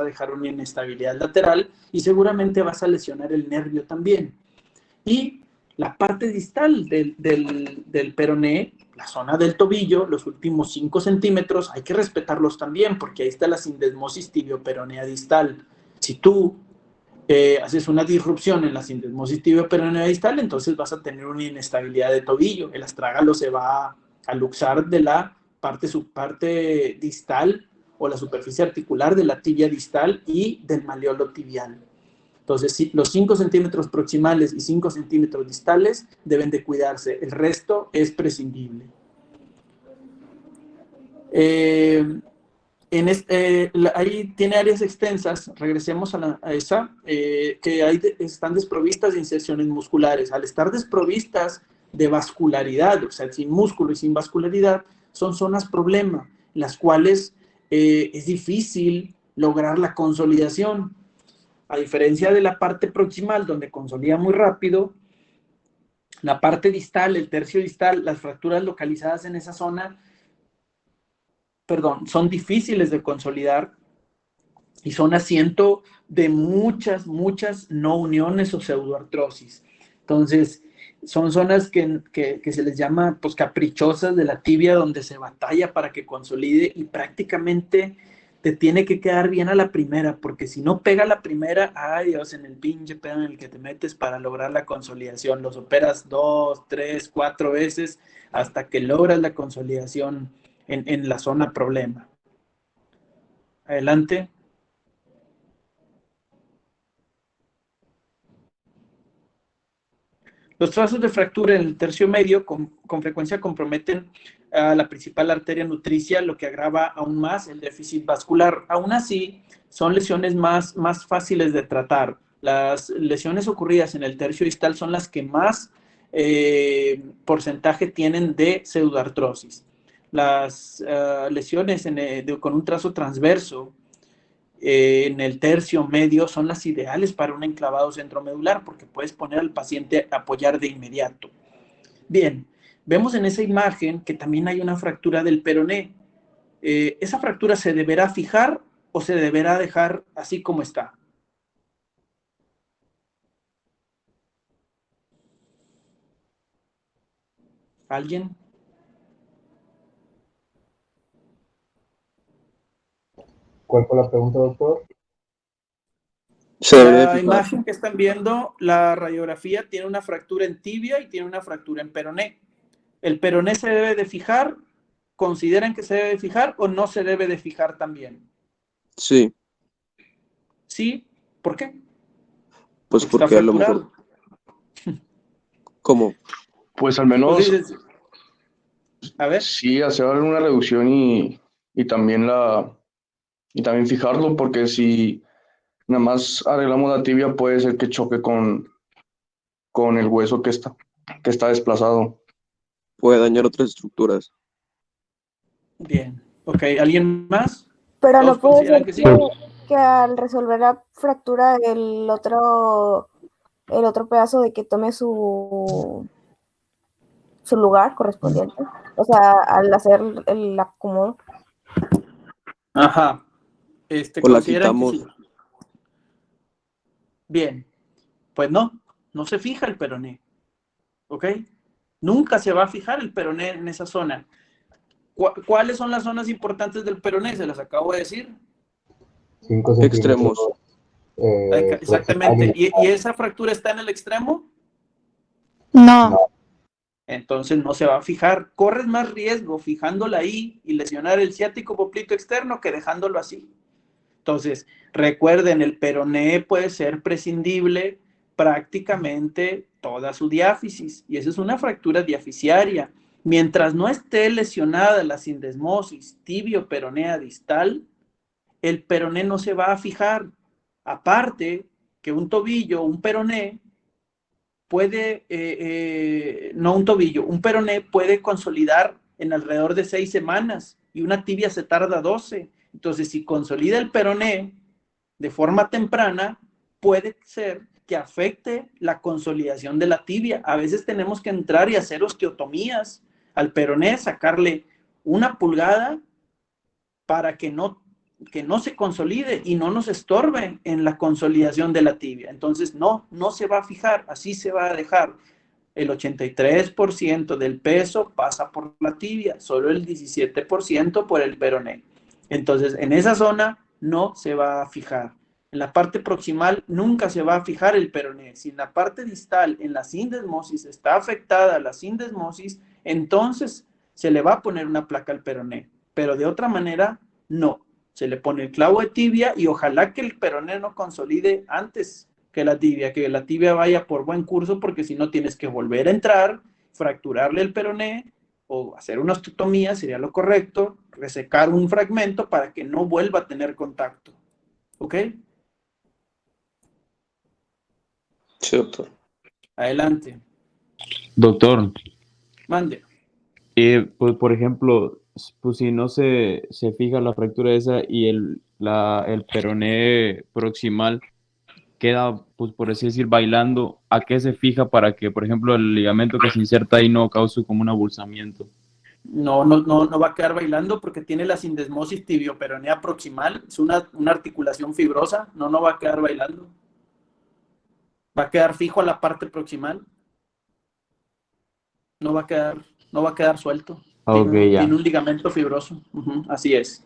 dejar una inestabilidad lateral y seguramente vas a lesionar el nervio también. Y la parte distal del peroné, la zona del tobillo, los últimos 5 centímetros, hay que respetarlos también, porque ahí está la sindesmosis tibioperonea distal. Si tú haces una disrupción en la sindesmosis tibioperonea distal, entonces vas a tener una inestabilidad de tobillo. El astrágalo se va a luxar de la parte distal o la superficie articular de la tibia distal y del maleolo tibial. Entonces, sí, los 5 centímetros proximales y 5 centímetros distales deben de cuidarse. El resto es prescindible. Ahí tiene áreas extensas, regresemos a esa, que están desprovistas de inserciones musculares. Al estar desprovistas de vascularidad, o sea, sin músculo y sin vascularidad, son zonas problema, las cuales es difícil lograr la consolidación. A diferencia de la parte proximal, donde consolida muy rápido, la parte distal, el tercio distal, las fracturas localizadas en esa zona, son difíciles de consolidar y son asiento de muchas no uniones o pseudoartrosis. Entonces, son zonas que se les llama pues, caprichosas de la tibia, donde se batalla para que consolide y prácticamente te tiene que quedar bien a la primera, porque si no pega la primera, ay Dios, en el pinche pedo en el que te metes para lograr la consolidación. Los operas 2, 3, 4 veces hasta que logras la consolidación en la zona problema. Adelante. Los trazos de fractura en el tercio medio con frecuencia comprometen a la principal arteria nutricia, lo que agrava aún más el déficit vascular. Aún así, son lesiones más fáciles de tratar. Las lesiones ocurridas en el tercio distal son las que más porcentaje tienen de pseudoartrosis. Las lesiones con un trazo transverso en el tercio medio son las ideales para un enclavado centromedular porque puedes poner al paciente a apoyar de inmediato. Bien, vemos en esa imagen que también hay una fractura del peroné. ¿Esa fractura se deberá fijar o se deberá dejar así como está? ¿Alguien? ¿Cuál fue la pregunta, doctor? La imagen que están viendo, la radiografía, tiene una fractura en tibia y tiene una fractura en peroné. ¿El peroné se debe de fijar? ¿Consideran que se debe de fijar o no se debe de fijar también? Sí. ¿Sí? ¿Por qué? Pues porque a lo mejor... ¿Cómo? Pues al menos... Pues dices, a ver. Sí, hacer una reducción y también fijarlo, porque si nada más arreglamos la tibia puede ser que choque con el hueso que está desplazado. Puede dañar otras estructuras. Bien, ok. ¿Alguien más? Pero no puede ser que sí? que al resolver la fractura el otro pedazo de que tome su lugar correspondiente. O sea, al hacer el acomodo. Ajá. O la ¿Consideran quitamos. que sí? Bien. Pues no se fija el peroné. ¿Ok? Nunca se va a fijar el peroné en esa zona. ¿Cuáles son las zonas importantes del peroné? Se las acabo de decir. 5 Extremos. Exactamente. ¿Y esa fractura está en el extremo? No. Entonces no se va a fijar. Corres más riesgo fijándola ahí y lesionar el ciático poplito externo que dejándolo así. Entonces, recuerden, el peroné puede ser prescindible prácticamente toda su diáfisis, y esa es una fractura diafisiaria. Mientras no esté lesionada la sindesmosis tibio-peronea distal, el peroné no se va a fijar. Aparte que un tobillo, un peroné, un peroné puede consolidar en alrededor de 6 semanas y una tibia se tarda 12. Entonces, si consolida el peroné de forma temprana, puede ser que afecte la consolidación de la tibia. A veces tenemos que entrar y hacer osteotomías al peroné, sacarle 1 pulgada para que no que no se consolide y no nos estorbe en la consolidación de la tibia. Entonces, no se va a fijar, así se va a dejar. El 83% del peso pasa por la tibia, solo el 17% por el peroné. Entonces, en esa zona no se va a fijar. En la parte proximal nunca se va a fijar el peroné. Si en la parte distal, en la sindesmosis, está afectada la sindesmosis, entonces se le va a poner una placa al peroné. Pero de otra manera, no. Se le pone el clavo de tibia y ojalá que el peroné no consolide antes que la tibia vaya por buen curso, porque si no tienes que volver a entrar, fracturarle el peroné o hacer una osteotomía, sería lo correcto, resecar un fragmento para que no vuelva a tener contacto. ¿Ok? Sí, doctor. Adelante. Doctor, Mande. pues por ejemplo, pues si no se fija la fractura esa y el peroné proximal queda, pues por así decir, bailando, ¿a qué se fija para que, por ejemplo, el ligamento que se inserta ahí no cause como un abulsamiento? No va a quedar bailando porque tiene la sindesmosis tibioperonea proximal, es una articulación fibrosa, no va a quedar bailando. Va a quedar fijo a la parte proximal. No va a quedar suelto. Ok, ya. Tiene un ligamento fibroso. Así es.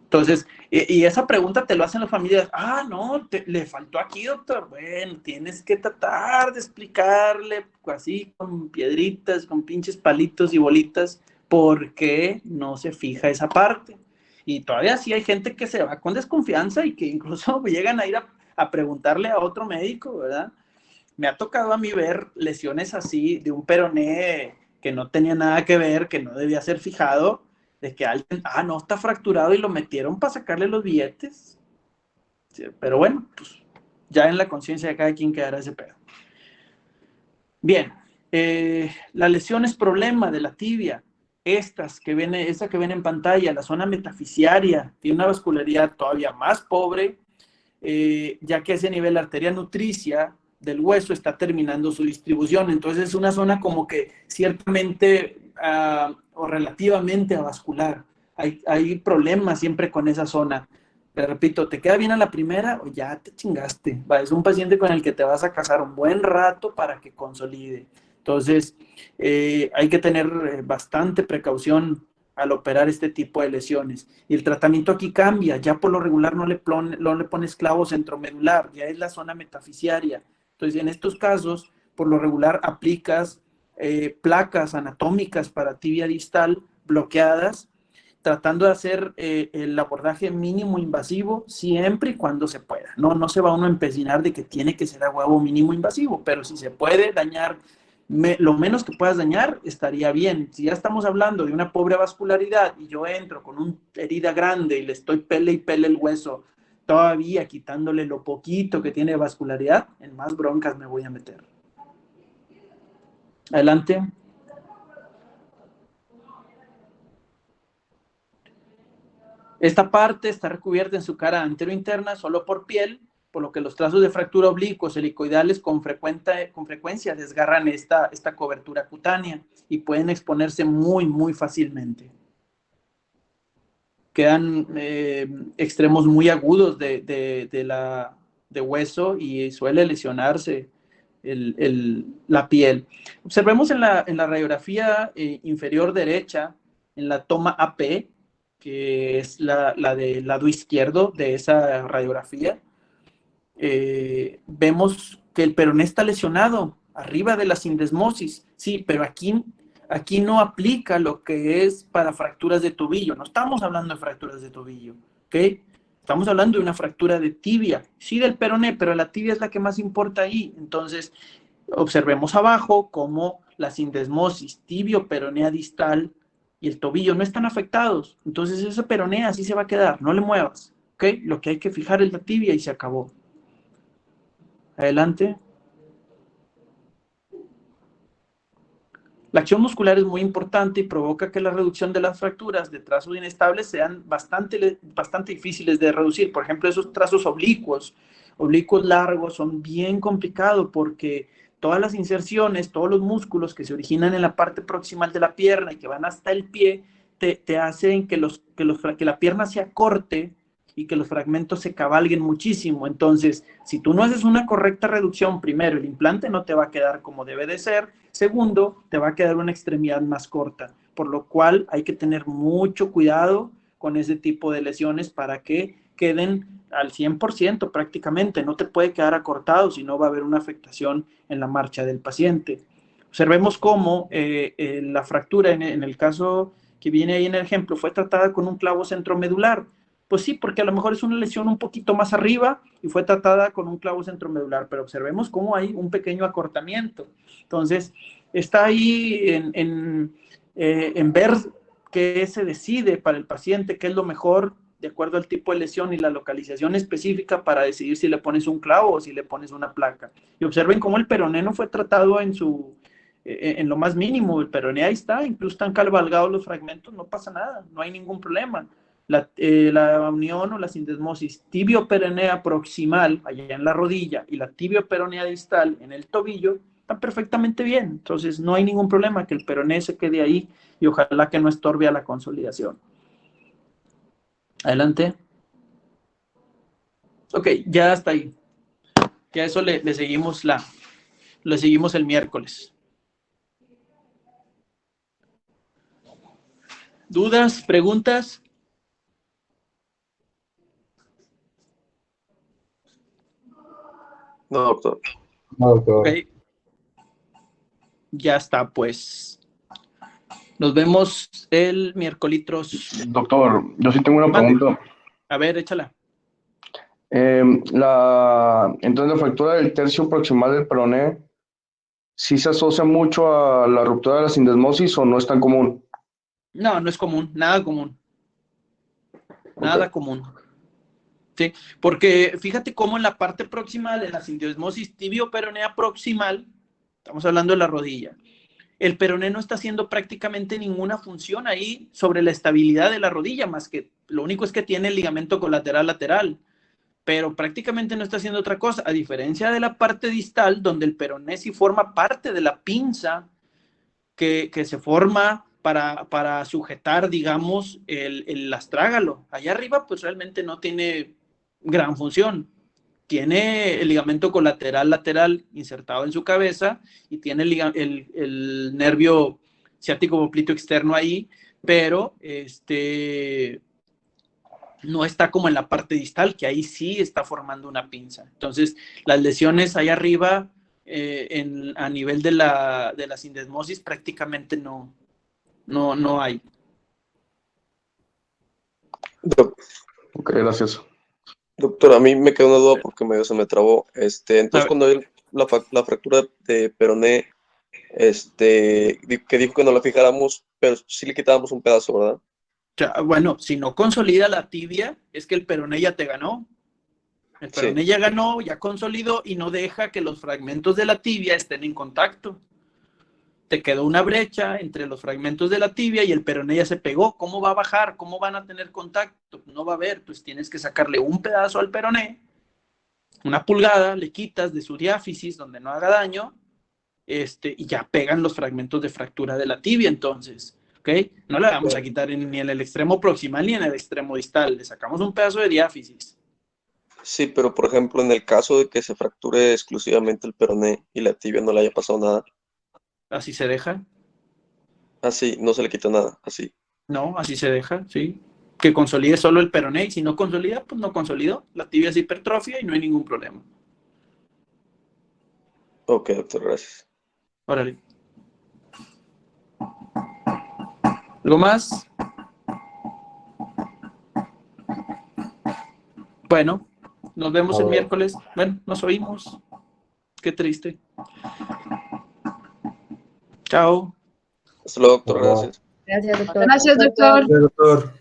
Entonces, y esa pregunta te lo hacen las familias. No, le faltó aquí, doctor. Bueno, tienes que tratar de explicarle así con piedritas, con pinches palitos y bolitas, por qué no se fija esa parte. Y todavía sí hay gente que se va con desconfianza y que incluso llegan a ir a preguntarle a otro médico, ¿verdad? Me ha tocado a mí ver lesiones así de un peroné que no tenía nada que ver, que no debía ser fijado, de que alguien, no, está fracturado y lo metieron para sacarle los billetes. Sí, pero bueno, pues ya en la conciencia de cada quien quedará ese pedo. Bien, la lesión es problema de la tibia. Esta que ven en pantalla, la zona metafisiaria, tiene una vascularidad todavía más pobre, ya que ese nivel arteria nutricia del hueso está terminando su distribución. Entonces es una zona como que ciertamente o relativamente avascular. Hay problemas siempre con esa zona. Te repito, ¿te queda bien a la primera o ya te chingaste? Es un paciente con el que te vas a casar un buen rato para que consolide. Entonces, hay que tener bastante precaución al operar este tipo de lesiones. Y el tratamiento aquí cambia. Ya por lo regular no le pones clavo centromedular, ya es la zona metafisiaria. Entonces, en estos casos, por lo regular aplicas placas anatómicas para tibia distal bloqueadas, tratando de hacer el abordaje mínimo invasivo siempre y cuando se pueda. No se va uno a empecinar de que tiene que ser a huevo mínimo invasivo, pero si se puede dañar lo menos que puedas dañar, estaría bien. Si ya estamos hablando de una pobre vascularidad y yo entro con una herida grande y le estoy pele y pele el hueso, todavía quitándole lo poquito que tiene de vascularidad, en más broncas me voy a meter. Adelante. Esta parte está recubierta en su cara anterointerna solo por piel, por lo que los trazos de fractura oblicuos helicoidales con frecuencia desgarran esta cobertura cutánea y pueden exponerse muy, muy fácilmente. Quedan extremos muy agudos de hueso y suele lesionarse la piel. Observemos en la radiografía inferior derecha, en la toma AP, que es la del lado izquierdo de esa radiografía, vemos que el peroné está lesionado arriba de la sindesmosis, sí, pero aquí no aplica lo que es para fracturas de tobillo. No estamos hablando de fracturas de tobillo, ¿ok? Estamos hablando de una fractura de tibia, sí del peroné, pero la tibia es la que más importa ahí. Entonces, observemos abajo cómo la sindesmosis tibio-peronea distal y el tobillo no están afectados. Entonces, ese peroné así se va a quedar, no le muevas, ¿ok? Lo que hay que fijar es la tibia y se acabó. Adelante. La acción muscular es muy importante y provoca que la reducción de las fracturas de trazos inestables sean bastante difíciles de reducir. Por ejemplo, esos trazos oblicuos largos son bien complicados porque todas las inserciones, todos los músculos que se originan en la parte proximal de la pierna y que van hasta el pie, te hacen que la pierna se acorte y que los fragmentos se cabalguen muchísimo. Entonces, si tú no haces una correcta reducción, primero, el implante no te va a quedar como debe de ser. Segundo, te va a quedar una extremidad más corta, por lo cual hay que tener mucho cuidado con ese tipo de lesiones para que queden al 100% prácticamente. No te puede quedar acortado, si no va a haber una afectación en la marcha del paciente. Observemos cómo la fractura, en el caso que viene ahí en el ejemplo, fue tratada con un clavo centromedular. Pues sí, porque a lo mejor es una lesión un poquito más arriba y fue tratada con un clavo centromedular, pero observemos cómo hay un pequeño acortamiento. Entonces, está ahí en ver qué se decide para el paciente, qué es lo mejor de acuerdo al tipo de lesión y la localización específica para decidir si le pones un clavo o si le pones una placa. Y observen cómo el peroné no fue tratado en lo más mínimo. El peroné ahí está, incluso están cabalgados los fragmentos, no pasa nada, no hay ningún problema. La unión o la sindesmosis tibio-peronea proximal allá en la rodilla y la tibio-peronea distal en el tobillo están perfectamente bien. Entonces no hay ningún problema que el peroné se quede ahí y ojalá que no estorbe a la consolidación. Adelante. Ok, ya está ahí. Ya eso le seguimos el miércoles. ¿Dudas? ¿Preguntas? No, doctor. No, doctor. Ok. Ya está, pues. Nos vemos el miércoles. Doctor, yo sí tengo una pregunta. A ver, échala. Entonces, la fractura del tercio proximal del peroné, ¿sí se asocia mucho a la ruptura de la sindesmosis o no es tan común? No, no es común, nada común. Nada Ok. común. Sí, porque fíjate cómo en la parte proximal, en la sindesmosis tibio-peronea proximal, estamos hablando de la rodilla, el peroné no está haciendo prácticamente ninguna función ahí sobre la estabilidad de la rodilla, más que lo único es que tiene el ligamento colateral lateral, pero prácticamente no está haciendo otra cosa, a diferencia de la parte distal, donde el peroné sí forma parte de la pinza que se forma para sujetar, digamos, el astrágalo. Allá arriba, pues realmente no tiene gran función. Tiene el ligamento colateral lateral insertado en su cabeza y tiene el nervio ciático popliteo externo ahí, pero no está como en la parte distal, que ahí sí está formando una pinza. Entonces, las lesiones ahí arriba, a nivel de la sindesmosis, prácticamente no hay. Ok, gracias. Doctor, a mí me quedó una duda porque medio se me trabó. Entonces, A cuando hay la fractura de peroné, que dijo que no la fijáramos, pero sí le quitábamos un pedazo, ¿verdad? O sea, bueno, si no consolida la tibia, es que el peroné ya te ganó. El peroné Sí. ya ganó, ya consolidó y no deja que los fragmentos de la tibia estén en contacto. Te quedó una brecha entre los fragmentos de la tibia y el peroné ya se pegó. ¿Cómo va a bajar? ¿Cómo van a tener contacto? No va a haber, pues tienes que sacarle un pedazo al peroné, una pulgada, le quitas de su diáfisis donde no haga daño, y ya pegan los fragmentos de fractura de la tibia, entonces, ¿ok? No le vamos a quitar ni en el extremo proximal ni en el extremo distal, le sacamos un pedazo de diáfisis. Sí, pero por ejemplo, en el caso de que se fracture exclusivamente el peroné y la tibia no le haya pasado nada, Así se deja, así, no se le quita nada, así. ¿no? Así se deja, ¿sí? Que consolide solo el peroné y si no consolida, pues no consolidó. La tibia se hipertrofia y no hay ningún problema. Ok, doctor, gracias. Órale. ¿Algo más? Bueno, nos vemos el miércoles. Bueno, nos oímos. Qué triste. Chao. Hasta luego, doctor, Hola. gracias. Gracias, doctor. Gracias, doctor. Sí, doctor.